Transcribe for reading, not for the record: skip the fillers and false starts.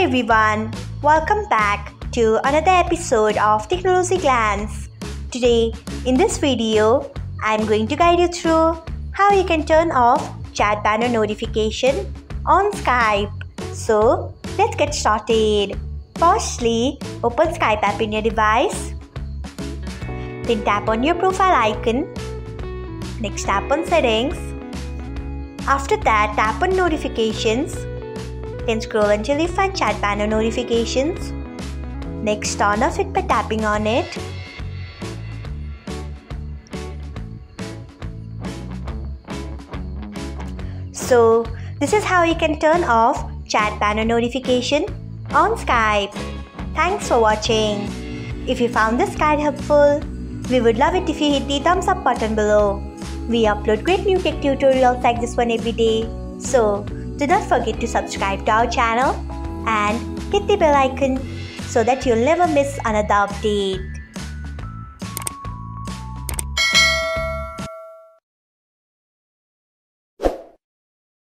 everyone, welcome back to another episode of Technologyglance. Today, in this video, I am going to guide you through how you can turn off chat banner notification on Skype. So, let's get started. Firstly, open Skype app in your device. Then tap on your profile icon. Next, tap on settings. After that, tap on notifications. Then scroll until you find chat banner notifications. Next, turn off it by tapping on it. So, this is how you can turn off chat banner notification on Skype. Thanks for watching. If you found this guide helpful, we would love it if you hit the thumbs up button below. We upload great new tech tutorials like this one every day. So, do not forget to subscribe to our channel and hit the bell icon so that you'll never miss another update.